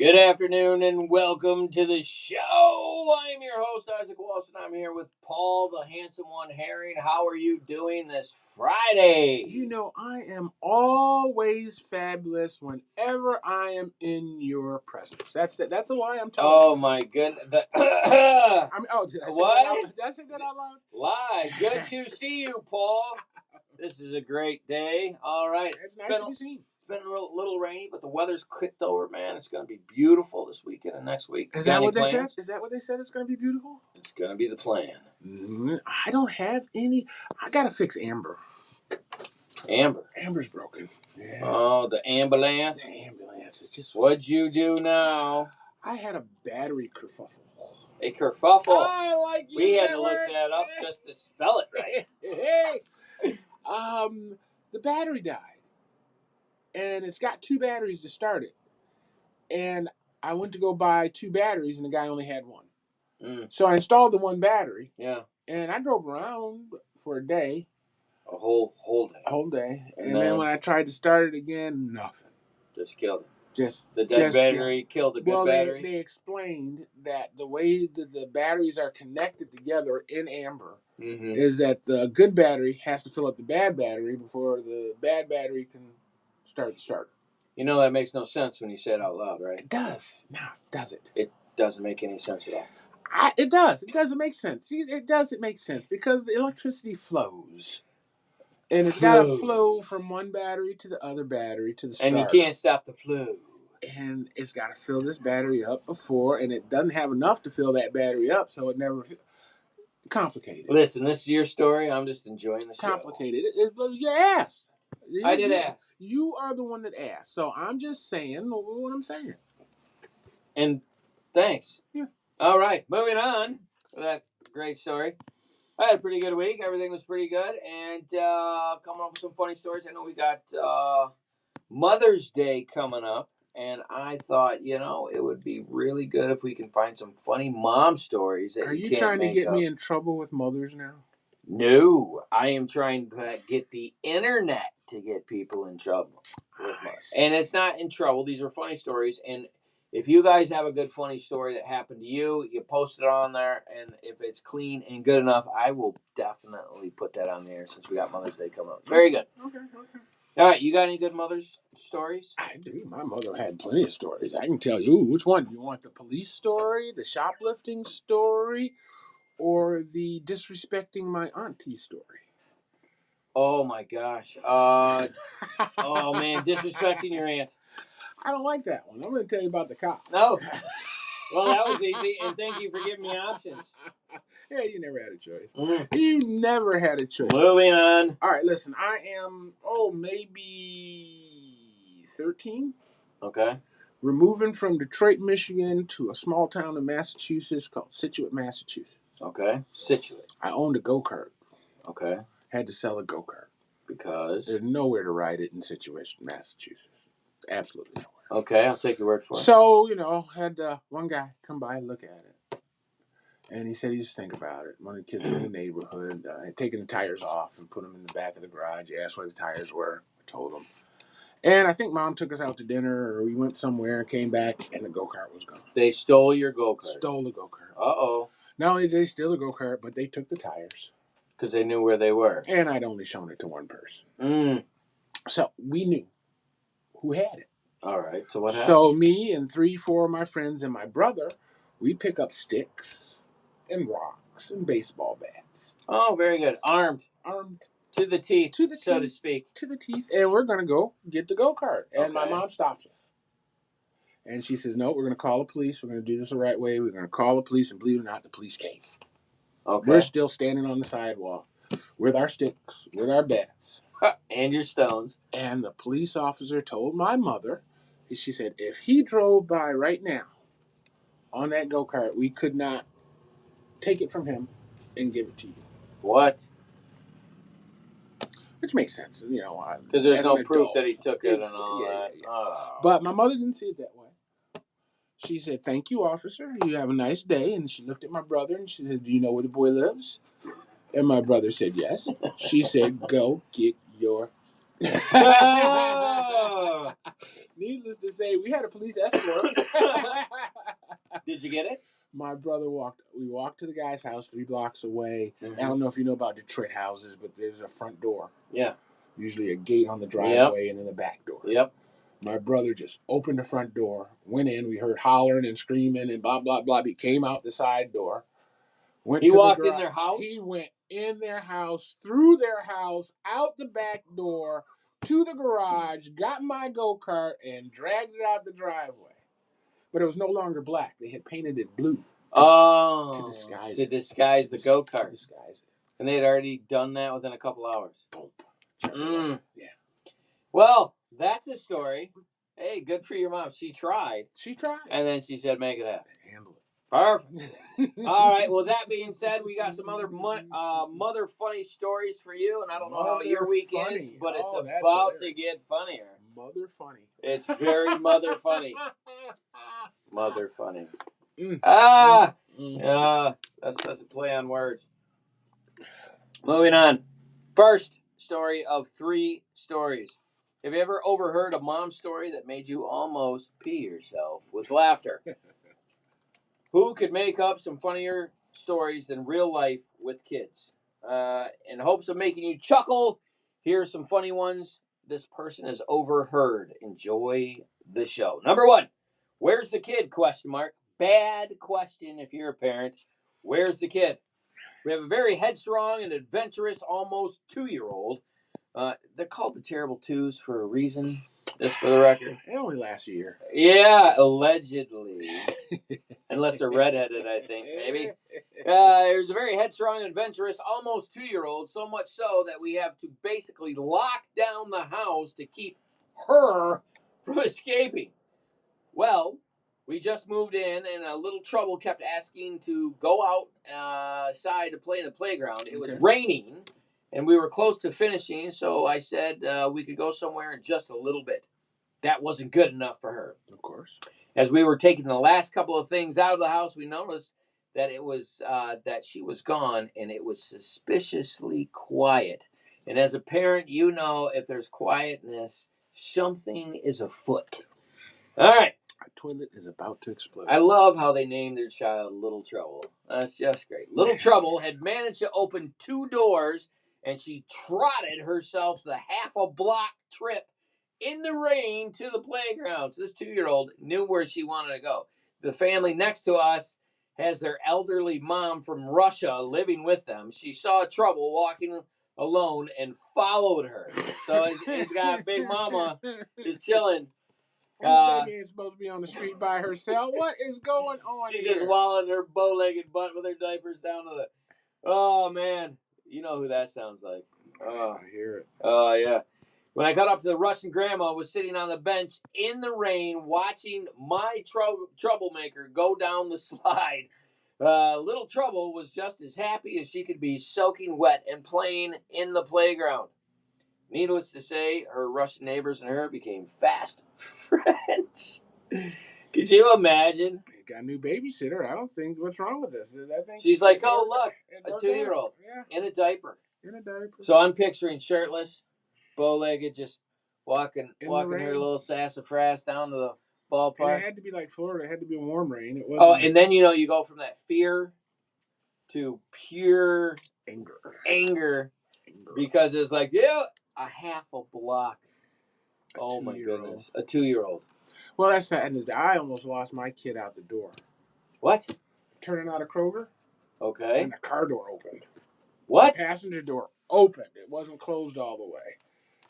Good afternoon and welcome to the show. I am your host, Isaac Wilson. I'm here with Paul, the handsome one, Herring. How are you doing this Friday? You know, I am always fabulous whenever I am in your presence. That's it. That's a lie I'm telling you. Oh, my goodness. Did I say What? Did I say that out loud? Lie. Good to see you, Paul. This is a great day. All right. It's nice to be seen. It's been a little rainy, but the weather's clicked over, man. It's going to be beautiful this weekend and next week. Is that what they said? Is that what they said? It's going to be beautiful? It's going to be the plan. I don't have any. I got to fix Amber. Amber? Amber's broken. Yeah. Oh, the ambulance? The ambulance. It's just... What'd you do now? I had a battery kerfuffle. A kerfuffle? I like you. We had to look that up just to spell it right. Hey. The battery died. And it's got two batteries to start it. And I went to go buy two batteries, and the guy only had one. So I installed the one battery. Yeah. And I drove around for a day. A whole day. A whole day. And then when I tried to start it again, nothing. Just killed it. The dead battery killed the good battery? They explained that the way that the batteries are connected together in Amber is that the good battery has to fill up the bad battery before the bad battery can start the starter. You know that makes no sense when you say it out loud, right? It does. No, does it? It doesn't make any sense at all. It does. It doesn't make sense. It doesn't make sense because the electricity flows. And it's got to flow from one battery to the other battery to the starter. And you can't stop the flow. And it's got to fill this battery up before, and it doesn't have enough to fill that battery up, so it never... Complicated. Listen, this is your story. I'm just enjoying the show. Complicated. You asked. I did ask. You are the one that asked. So I'm just saying what I'm saying. And thanks. Yeah. All right. Moving on to that great story. I had a pretty good week. Everything was pretty good. And coming up with some funny stories. I know we got Mother's Day coming up. And I thought, it would be really good if we can find some funny mom stories that Are you can't trying to get up. me in trouble with mothers now? No, I am trying to get the internet to get people in trouble. And it's not in trouble. These are funny stories. And if you guys have a good funny story that happened to you, you post it on there. And if it's clean and good enough, I will definitely put that on there since we got Mother's Day coming up. Very good. Okay. All right, you got any good mother's stories? I do. My mother had plenty of stories. I can tell you. Which one? You want the police story, the shoplifting story, or the disrespecting my auntie story? Oh, my gosh. Oh, man, disrespecting your aunt. I don't like that one. I'm going to tell you about the cops. No. Well, that was easy, and thank you for giving me options. Yeah, you never had a choice. You never had a choice. Moving on. All right, listen. I am, maybe 13. Okay. We're moving from Detroit, Michigan to a small town in Massachusetts called Scituate, Massachusetts. Okay. Scituate. I owned a go-kart. Okay. Had to sell a go-kart. Because? There's nowhere to ride it in Scituate, Massachusetts. Absolutely nowhere. Okay, I'll take your word for it. So, had one guy come by and look at it. And he said he'd just think about it. One of the kids in the neighborhood had taken the tires off and put them in the back of the garage. He asked where the tires were. I told him. And I think Mom took us out to dinner, or we went somewhere and came back, and the go-kart was gone. They stole your go-kart. Stole the go-kart. Uh-oh. Not only did they steal the go-kart, but they took the tires. Because they knew where they were. And I'd only shown it to one person. So we knew who had it. All right, so what happened? So me and 3-4 of my friends and my brother, we pick up sticks and rocks and baseball bats. Oh, very good. Armed. To the teeth, so to speak. To the teeth. And we're going to go get the go-kart. And my mom stops us. And she says, no, we're going to call the police. We're going to do this the right way. We're going to call the police. And believe it or not, the police came. Okay. We're still standing on the sidewalk with our sticks, with our bats. And your stones. And the police officer told my mother, she said, if he drove by right now on that go-kart, we could not take it from him and give it to you. What? Which makes sense, because there's no proof that he took it and all that. Yeah. Oh. But my mother didn't see it that way. She said, thank you, officer. You have a nice day. And she looked at my brother and she said, do you know where the boy lives? And my brother said, yes. She said, go get your... Needless to say, we had a police escort. Did you get it? My brother we walked to the guy's house 3 blocks away. Mm-hmm. I don't know if you know about Detroit houses, but there's a front door. Yeah. Usually a gate on the driveway and then the back door. Yep. My brother just opened the front door, went in. We heard hollering and screaming and blah, blah, blah. He came out the side door. He walked in their house? He went in their house, through their house, out the back door, to the garage, got my go-kart, and dragged it out the driveway. But it was no longer black. They had painted it blue. To disguise it. To disguise the go-kart. To disguise it. And they had already done that within a couple hours. Boom. Yeah. Well, that's a story. Hey, good for your mom. She tried. And then she said, make it happen. Handle it. Perfect. All right. Well, that being said, we got some other mother funny stories for you. And I don't know how your week is, but it's about to get funnier. Mother funny. It's very mother funny. Mother funny. That's a play on words. Moving on. First story of 3 stories. Have you ever overheard a mom story that made you almost pee yourself with laughter? Who could make up some funnier stories than real life with kids? In hopes of making you chuckle, here are some funny ones this person has overheard. Enjoy the show. Number 1, where's the kid? ? Bad question if you're a parent. Where's the kid? We have a very headstrong and adventurous, almost 2-year-old. They're called the Terrible Twos for a reason, just for the record. It only lasts a year. Yeah, allegedly. Unless they're redheaded, I think, maybe. There's a very headstrong and adventurous, almost 2-year-old, so much so that we have to basically lock down the house to keep her from escaping. Well, we just moved in, and a little trouble kept asking to go outside to play in the playground. It was raining, and we were close to finishing, so I said we could go somewhere in just a little bit. That wasn't good enough for her. Of course. As we were taking the last couple of things out of the house, we noticed that it was that she was gone, and it was suspiciously quiet. And as a parent, you know if there's quietness, something is afoot. All right. Our toilet is about to explode. I love how they named their child Little Trouble. That's just great. Little Trouble had managed to open 2 doors, and she trotted herself the half a block trip in the rain to the playground. So this 2-year-old knew where she wanted to go. The family next to us has their elderly mom from Russia living with them. She saw Trouble walking alone and followed her. So it's got Big Mama is chilling. Baby ain't supposed to be on the street by herself. What is going on She's here? just wallowing her bow-legged butt with her diapers down to the... Oh, man. You know who that sounds like. I hear it. Oh, yeah. When I got up to the Russian grandma was sitting on the bench in the rain watching my troublemaker go down the slide. Little Trouble was just as happy as she could be soaking wet and playing in the playground. Needless to say, her Russian neighbors and her became fast friends. Could you imagine? Got a new babysitter. I don't think what's wrong with this. I think she's like, oh, look, a 2-year-old in a diaper. So I'm picturing shirtless, bow-legged, just walking her little sassafras down to the ballpark. And it had to be like Florida. It had to be warm rain. It wasn't and then, you go from that fear to pure anger. Because it's like, a half a block. Oh, my goodness. A 2-year-old. Well, that's not. And I almost lost my kid out the door. What? Turning out of Kroger. Okay. And the car door opened. What? The passenger door opened. It wasn't closed all the way.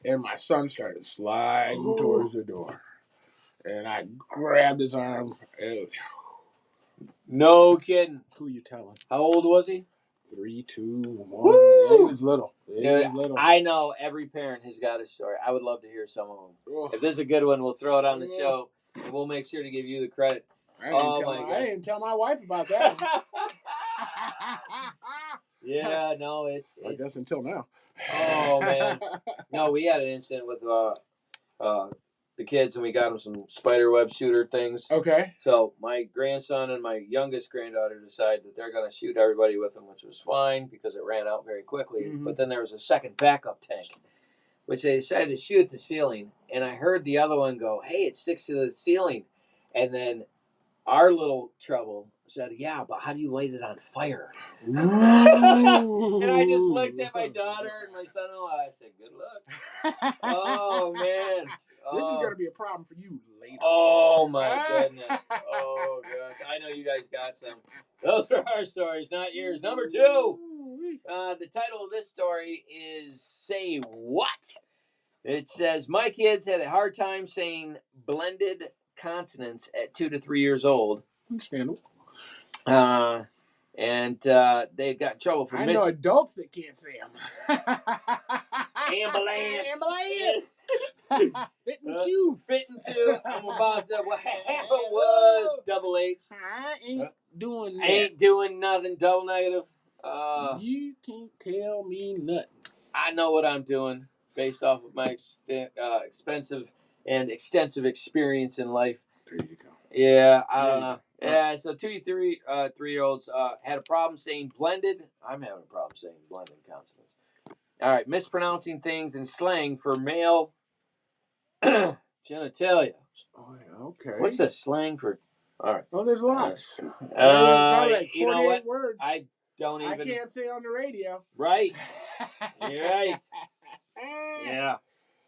And my son started sliding towards the door. And I grabbed his arm. No kidding. Who you telling? How old was he? 3, 2, 1. Woo! Yeah, he was little. I know every parent has got a story. I would love to hear some of them. Ugh. If this is a good one, we'll throw it on the show, and we'll make sure to give you the credit. I didn't tell my wife about that. Yeah, no, it's... I guess until now. Oh, man. No, we had an incident with the kids, and we got them some spiderweb shooter things. Okay. So my grandson and my youngest granddaughter decided that they're going to shoot everybody with them, which was fine because it ran out very quickly. Mm-hmm. But then there was a second backup tank, which they decided to shoot at the ceiling. and I heard the other one go, "Hey, it sticks to the ceiling," and then our little trouble said, "Yeah, but how do you light it on fire?" And I just looked at my daughter and my son-in-law. I said, "Good luck." Oh man, This is gonna be a problem for you later. Oh my goodness. Oh gosh, I know you guys got some. Those are our stories, not yours. Number 2. The title of this story is "Say What." It says, my kids had a hard time saying blended consonants at 2 to 3 years old. Understandable. And they got in trouble for I know adults that can't say them. Ambulance. Ambulance. Fitting too. I'm about to. What happened was double H. I ain't doing that. Ain't doing nothing. Double negative. You can't tell me nothing. I know what I'm doing based off of my expensive and extensive experience in life. There you go. Yeah, I don't know. Yeah, so 2 to 3-year-olds had a problem saying blended. I'm having a problem saying blended consonants. All right, mispronouncing things in slang for male genitalia. Oh, okay. What's the slang for? All right. Oh, there's lots. Probably like 48 you know what? words. I don't even. I can't say on the radio. Right. You're right. Yeah.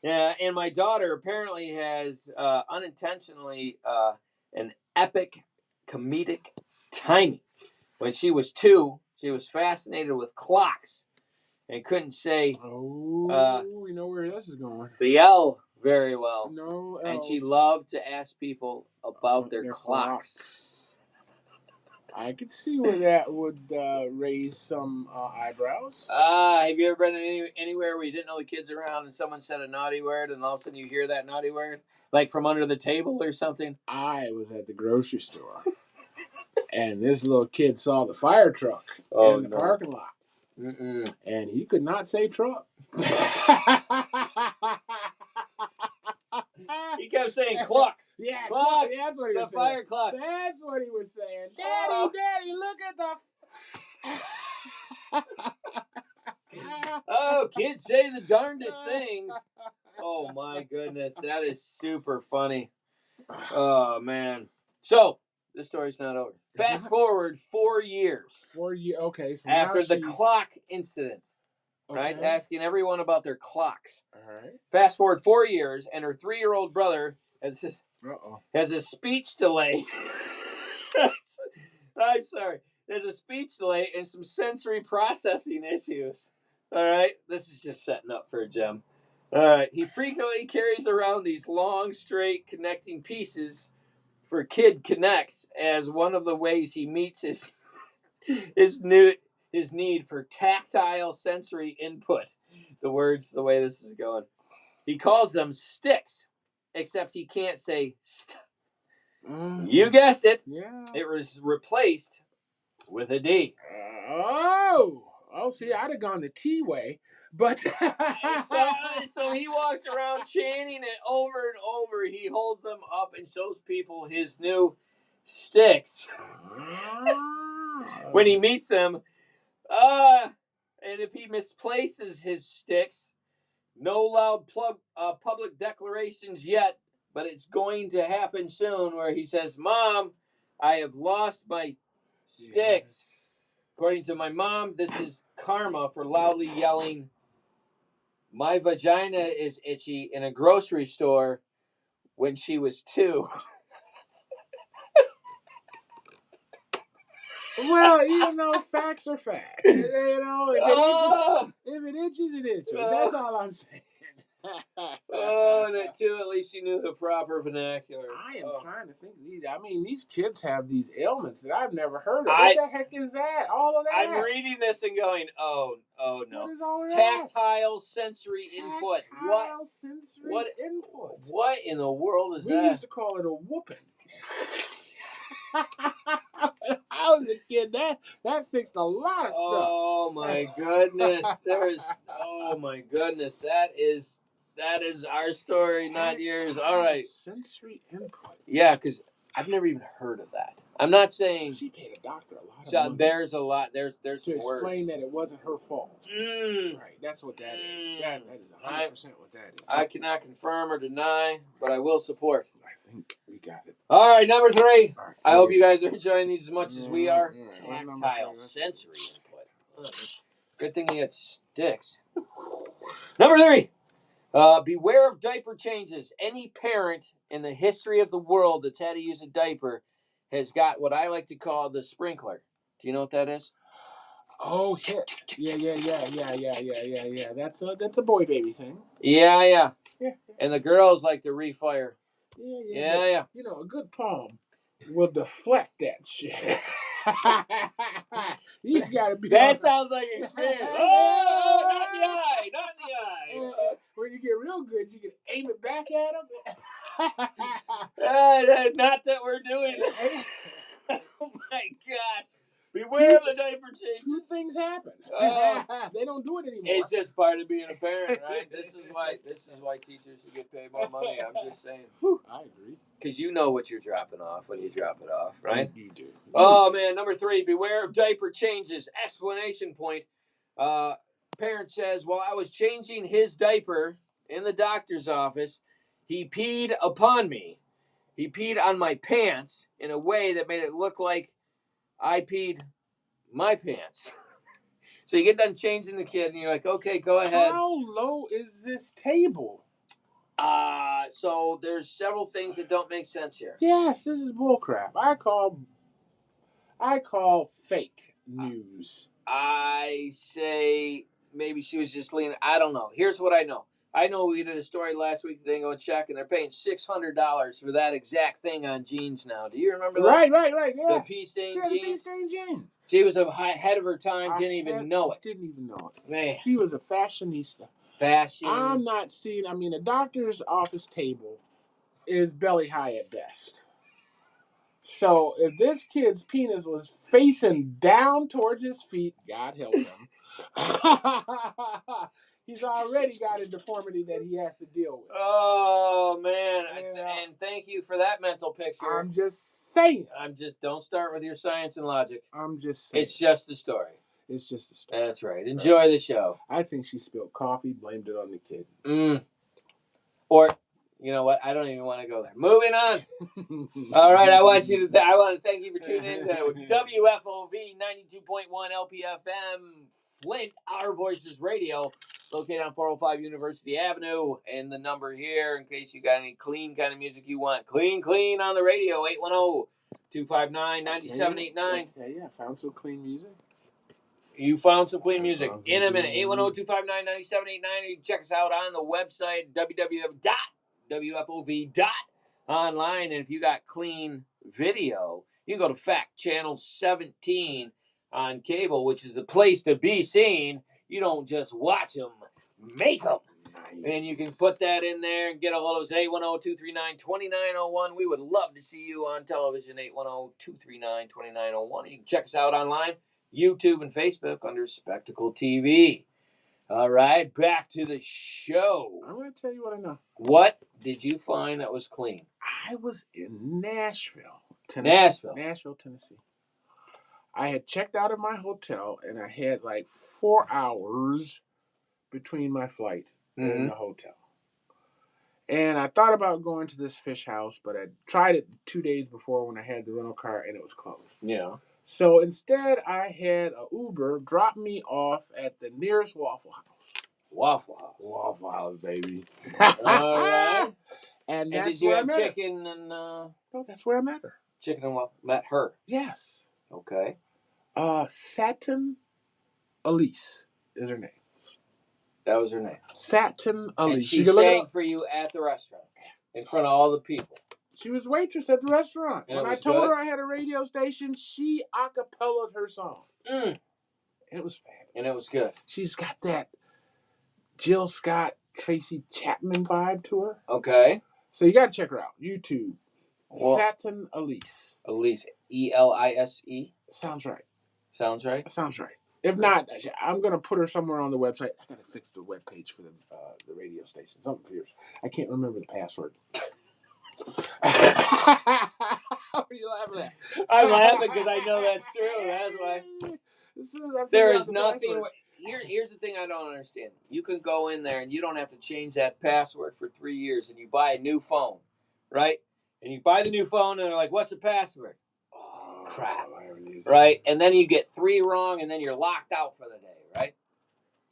Yeah, and my daughter apparently has unintentionally an epic comedic timing. When she was 2, she was fascinated with clocks and couldn't say we know where this is going. the L very well. No L's. And she loved to ask people about their clocks. I could see where that would raise some eyebrows. Have you ever been anywhere where you didn't know the kids around and someone said a naughty word and all of a sudden you hear that naughty word? Like from under the table or something? I was at the grocery store. And this little kid saw the fire truck in the parking lot. Mm-mm. And he could not say truck. He kept saying clock. Yeah, clock. Yeah, that's what he was saying. Fire clock. That's what he was saying. Daddy, look at the... Oh, kids say the darndest things. Oh, my goodness. That is super funny. Oh, man. So, this story's not over. Fast forward 4 years. 4 years. Okay, so after the clock incident. Right? Asking everyone about their clocks. All right. Fast forward 4 years, and her 3-year-old brother has a speech delay. I'm sorry. There's a speech delay and some sensory processing issues. All right? This is just setting up for a gem. All right. He frequently carries around these long, straight connecting pieces for Kid Connects as one of the ways he meets his need for tactile sensory input. The way this is going. He calls them sticks, except he can't say st. You guessed it. Yeah. It was replaced with a D. See, I'd have gone the T way, but so he walks around chanting it over and over. He holds them up and shows people his new sticks. When he meets them, and if he misplaces his sticks, no loud public declarations yet, but it's going to happen soon where he says, Mom, I have lost my sticks. Yes. According to my mom, this is karma for loudly yelling, my vagina is itchy in a grocery store when she was 2. Well, you know, facts are facts. You know, if it itches, it itches. That's all I'm saying. And at 2, at least you knew the proper vernacular. I am trying to think. These kids have these ailments that I've never heard of. What the heck is that? All of that? I'm reading this and going, oh no. What is all of that? Tactile sensory input. Sensory input. What in the world is that? We used to call it a whooping. I was a kid. That fixed a lot of stuff. Oh my goodness. Oh my goodness. That is our story, not yours. All right. Sensory input. Yeah, because I've never even heard of that. I'm not saying. She paid a doctor a lot of So money. there's a lot. There's to some words. explain that it wasn't her fault. Mm. Right. That's what that is. That is 100% what that is. I cannot confirm or deny, but I will support. I think we got it. All right, number 3. Right, I hope you guys are enjoying these as much as we are. Yeah. Tactile sensory input. Good thing you got sticks. Number 3. Beware of diaper changes. Any parent in the history of the world that's had to use a diaper has got what I like to call the sprinkler. Do you know what that is? Oh, hit. Yeah. That's a boy baby thing. Yeah. And the girls like to refire. Yeah. You know, a good palm will deflect that shit. You gotta be. That sounds like experience. Oh, not in the eye. When you get real good, you can aim it back at them. Not that we're doing. Oh my God! Beware of the diaper changes. 2 things happen. They don't do it anymore. It's just part of being a parent, right? This is why teachers should get paid more money. I'm just saying. I agree. Because you know what you're dropping off when you drop it off, right? You do. Oh man, number 3. Beware of diaper changes. Explanation point. Parent says, while I was changing his diaper in the doctor's office, he peed upon me. He peed on my pants in a way that made it look like I peed my pants. So you get done changing the kid, and you're like, okay, go ahead. How low is this table? So there's several things that don't make sense here. Yes, this is bullcrap. I call fake news. I say maybe she was just leaning. I don't know. Here's what I know. I know we did a story last week. They go check, and they're paying $600 for that exact thing on jeans now. Do you remember that? Right. Yes. The pea-stained jeans. The pea-stained jeans. She was ahead of her time. Didn't even know it. Man, she was a fashionista. Fashion. I'm not seeing. I mean, a doctor's office table is belly high at best. So if this kid's penis was facing down towards his feet, God help him. He's already got a deformity that he has to deal with. Oh, man. And thank you for that mental picture. I'm just saying. Don't start with your science and logic. I'm just saying. It's just a story. It's just a story. That's right. Enjoy the show. I think she spilled coffee, blamed it on the kid. Or, you know what? I don't even want to go there. Moving on. All right. I want to thank you for tuning in to WFOV 92.1 LPFM Flint, Our Voices Radio, located on 405 University Avenue. And the number here, in case you got any clean kind of music you want. Clean on the radio, 810-259-9789. I found some clean music. You found some clean music. In a minute, 810-259-9789. You can check us out on the website, www.wfov.online. And if you got clean video, you can go to Fact Channel 17 on cable, which is the place to be seen. You don't just watch them, make them. Nice. And you can put that in there and get a hold of us at 810-239-2901. We would love to see you on television, 810-239-2901. You can check us out online, YouTube and Facebook under Spectacle TV. All right, back to the show. I'm going to tell you what I know. What did you find that was clean? I was in Nashville, Tennessee. Nashville, Tennessee. I had checked out of my hotel, and I had like 4 hours between my flight and the hotel. And I thought about going to this fish house, but I tried it 2 days before when I had the rental car, and it was closed. Yeah. So instead, I had an Uber drop me off at the nearest Waffle House. Waffle House, baby. All right. And that's did you where have I met chicken her. and... No, that's where I met her. Chicken and waffle. Met her? Yes. Okay. Satin Elise is her name. That was her name. Satin Elise. And she sang for you at the restaurant in front of all the people. She was waitress at the restaurant. And when I told her I had a radio station, she a-cappellaed her song. And it was fabulous. And it was good. She's got that Jill Scott, Tracy Chapman vibe to her. Okay. So you got to check her out. YouTube. Satin Elise. Elise. E-L-I-S-E? Sounds right. Sounds right? Sounds right. If not, I'm going to put her somewhere on the website. I got to fix the webpage for the radio station. Something fierce. I can't remember the password. What are you laughing I'm laughing because I know that's true. That's why. There is nothing. Here's the thing I don't understand. You can go in there and you don't have to change that password for 3 years, and you buy a new phone, right? And you buy the new phone, and they're like, "What's the password?" Oh crap! Right? And then you get 3 wrong, and then you're locked out for the day, right?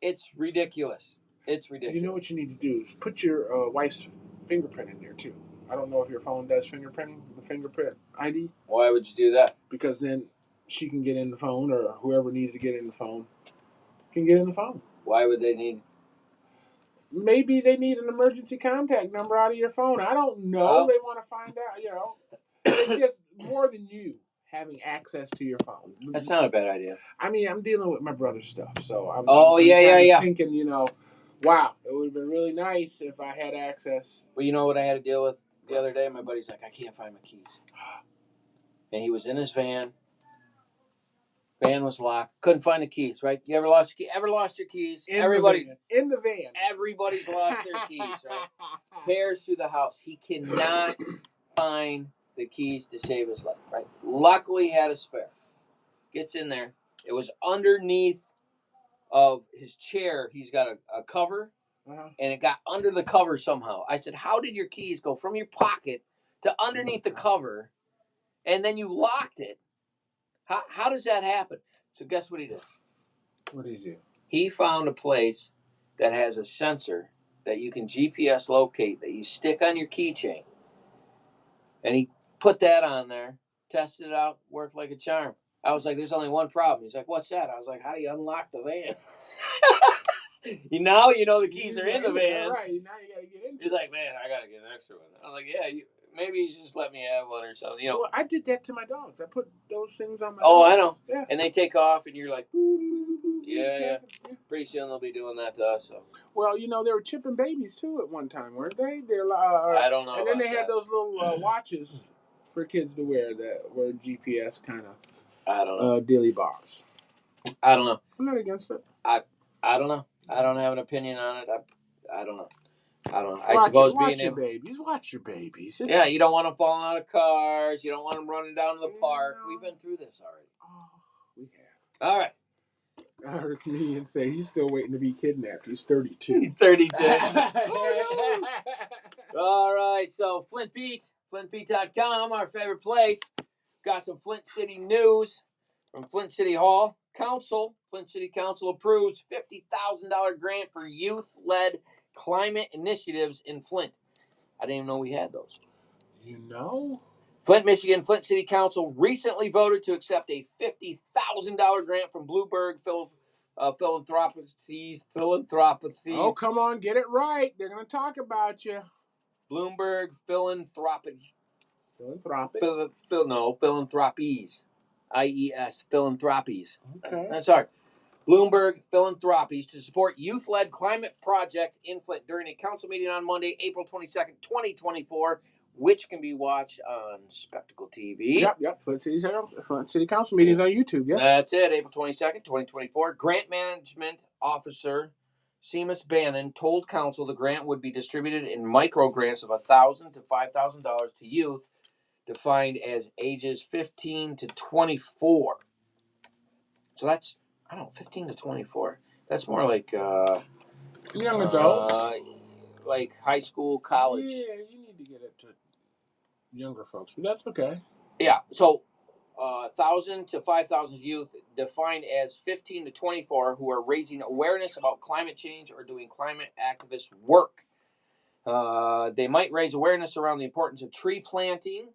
It's ridiculous. It's ridiculous. You know what you need to do is put your wife's fingerprint in there too. I don't know if your phone does fingerprinting, the fingerprint ID. Why would you do that? Because then she can get in the phone, or whoever needs to get in the phone can get in the phone. Why would they need? Maybe they need an emergency contact number out of your phone. I don't know. Oh. They want to find out, It's just more than you having access to your phone. That's not a bad idea. I mean, I'm dealing with my brother's stuff, so I'm thinking, wow, it would have been really nice if I had access. Well, you know what I had to deal with the other day? My buddy's like, I can't find my keys. And he was in his van. Van was locked. Couldn't find the keys, right? You ever lost your keys? Everybody's in the van. Everybody's lost their keys, right? Tears through the house. He cannot find the keys to save his life, right? Luckily, he had a spare. Gets in there. It was underneath of his chair. He's got a cover, and it got under the cover somehow. I said, how did your keys go from your pocket to underneath the cover, and then you locked it? How does that happen? So guess what he did? What did he do? He found a place that has a sensor that you can GPS locate that you stick on your keychain. And he put that on there, tested it out, worked like a charm. I was like, there's only one problem. He's like, what's that? I was like, how do you unlock the van? Now you know the keys are in the van. Right, now you got to get into it. He's like, man, I got to get an extra one. I was like, yeah, maybe you just let me have one or something. Well, I did that to my dogs. I put those things on my dogs. Oh, I know. Yeah. And they take off, and you're like, yeah. Pretty soon they'll be doing that to us. So. Well, they were chipping babies, too, at one time, weren't they? I don't know. And then they had those little watches for kids to wear that were GPS kind of I don't know. dilly bops. I don't know. I'm not against it. I don't know. I don't have an opinion on it. I don't know. I suppose watch your babies. Yeah, you don't want them falling out of cars. You don't want them running down to the park. We've been through this already. Oh, we have. All right. I heard a comedian say he's still waiting to be kidnapped. He's 32. He's 32. Oh, no. All right. So Flint Beat, flintbeat.com, our favorite place. Got some Flint City news from Flint City Hall Council. Flint City Council approves $50,000 grant for youth-led climate initiatives in Flint. I didn't even know we had those. Flint, Michigan, Flint City Council recently voted to accept a $50,000 grant from Bloomberg Philanthropies. Oh, come on, get it right. They're going to talk about you. Bloomberg Philanthropies. Philanthropies. IES, Philanthropies. Okay. That's hard. Bloomberg Philanthropies to support youth-led climate project in Flint during a council meeting on Monday, April 22nd, 2024, which can be watched on Spectacle TV. Yep. Flint City Council meetings on YouTube, yeah. That's it, April 22nd, 2024. Grant Management Officer Seamus Bannon told council the grant would be distributed in micro grants of $1,000 to $5,000 to youth defined as ages 15 to 24. So that's, 15 to 24. That's more like young adults. Like high school, college. Yeah, you need to get it to younger folks, but that's okay. Yeah, so 1,000 to 5,000 youth defined as 15 to 24 who are raising awareness about climate change or doing climate activist work. They might raise awareness around the importance of tree planting,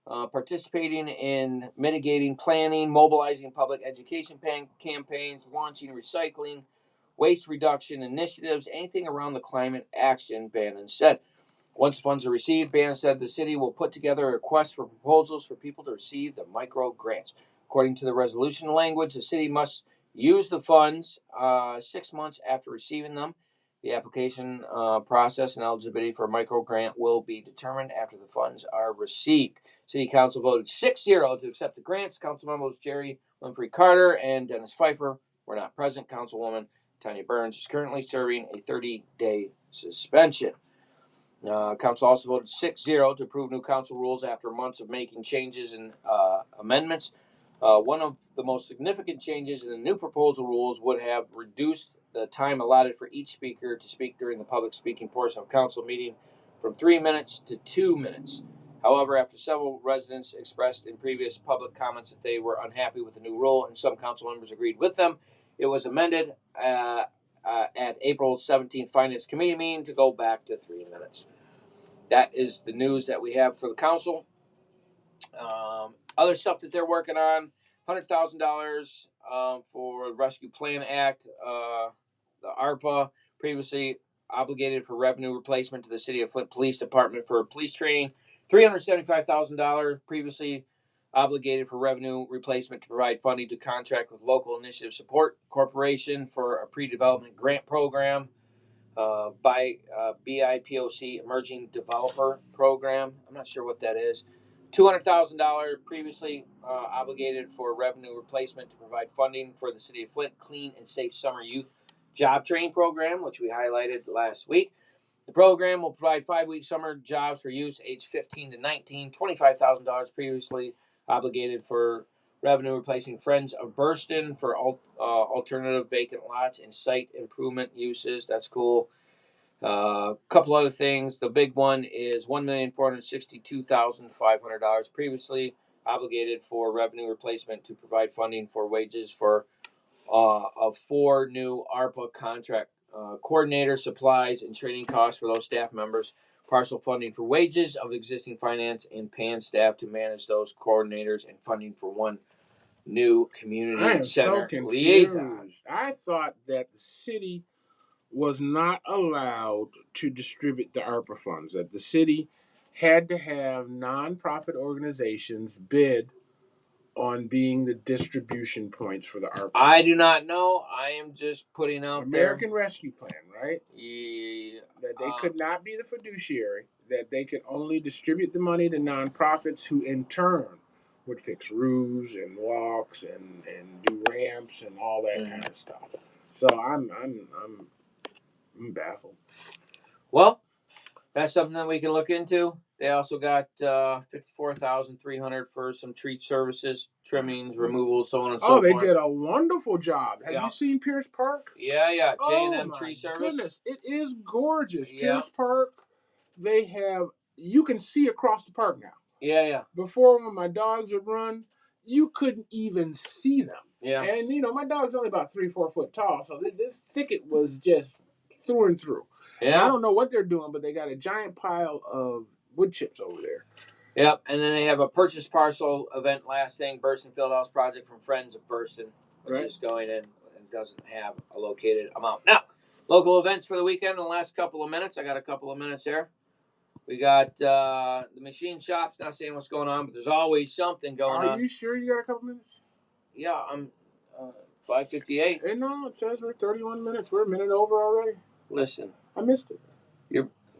participating in mitigating planning, mobilizing public education campaigns, launching recycling, waste reduction initiatives, anything around the climate action, Bannon said. Once funds are received, Bannon said the city will put together a request for proposals for people to receive the micro grants. According to the resolution language, the city must use the funds 6 months after receiving them. The application process and eligibility for a micro grant will be determined after the funds are received. City Council voted 6-0 to accept the grants. Council members Jerry Winfrey Carter and Dennis Pfeiffer were not present. Councilwoman Tanya Burns is currently serving a 30-day suspension. Council also voted 6-0 to approve new council rules after months of making changes and amendments. One of the most significant changes in the new proposal rules would have reduced the time allotted for each speaker to speak during the public speaking portion of council meeting from 3 minutes to 2 minutes. However, after several residents expressed in previous public comments that they were unhappy with the new rule and some council members agreed with them, it was amended at April 17th Finance Committee meeting to go back to 3 minutes. That is the news that we have for the council. Other stuff that they're working on: $100,000 for the Rescue Plan Act, the ARPA, previously obligated for revenue replacement to the City of Flint Police Department for police training, $375,000 previously obligated for revenue replacement to provide funding to contract with Local Initiative Support Corporation for a pre-development grant program. By BIPOC Emerging Developer Program. I'm not sure what that is. $200,000 previously obligated for revenue replacement to provide funding for the City of Flint Clean and Safe Summer Youth Job Training Program, which we highlighted last week. The program will provide 5-week summer jobs for youth aged 15 to 19. $25,000 previously obligated for revenue replacing Friends of Burston for alternative vacant lots and site improvement uses. That's cool. A couple other things. The big one is $1,462,500 previously obligated for revenue replacement to provide funding for wages for of 4 new ARPA contract coordinator supplies and training costs for those staff members. Partial funding for wages of existing finance and PAN staff to manage those coordinators, and funding for 1 new community center liaison. I thought that the city was not allowed to distribute the ARPA funds, that the city had to have nonprofit organizations bid on being the distribution points for the ARPA. I do not know. I am just putting out American Rescue Plan, right? Yeah. That they could not be the fiduciary, that they could only distribute the money to nonprofits who in turn would fix roofs and walks and do ramps and all that kind of stuff. So I'm baffled. Well, that's something that we can look into. They also got $54,300 for some tree services, trimmings, removals, so on and so forth. Oh, they did a wonderful job. Have you seen Pierce Park? Yeah. J&M Tree Service. Goodness, it is gorgeous. Pierce Park, they have, you can see across the park now. Yeah. Before, when my dogs would run, you couldn't even see them. Yeah. And, my dog's only about 3-4 foot tall, so this thicket was just through and through. Yeah. And I don't know what they're doing, but they got a giant pile of wood chips over there. Yep, and then they have a purchase parcel event, last thing, Burston Fieldhouse project from Friends of Burston, which is going in and doesn't have a located amount. Now, local events for the weekend in the last couple of minutes. I got a couple of minutes here. We got the machine shops, not saying what's going on, but there's always something going on. Are you sure you got a couple minutes? Yeah, I'm 5:58. No, it says we're 31 minutes. We're a minute over already. Listen. I missed it.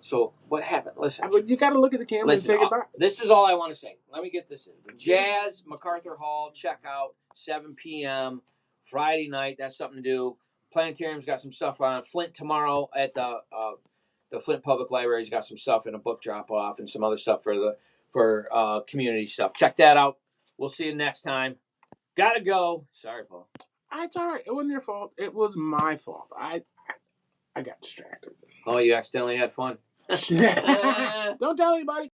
So what happened? Listen. But you got to look at the camera and say goodbye. This is all I want to say. Let me get this in. The Jazz, MacArthur Hall, checkout, 7 p.m. Friday night. That's something to do. Planetarium's got some stuff on. Flint tomorrow at the Flint Public Library's got some stuff and a book drop-off and some other stuff for community stuff. Check that out. We'll see you next time. Gotta go. Sorry, Paul. It's all right. It wasn't your fault. It was my fault. I got distracted. Oh, you accidentally had fun. Don't tell anybody.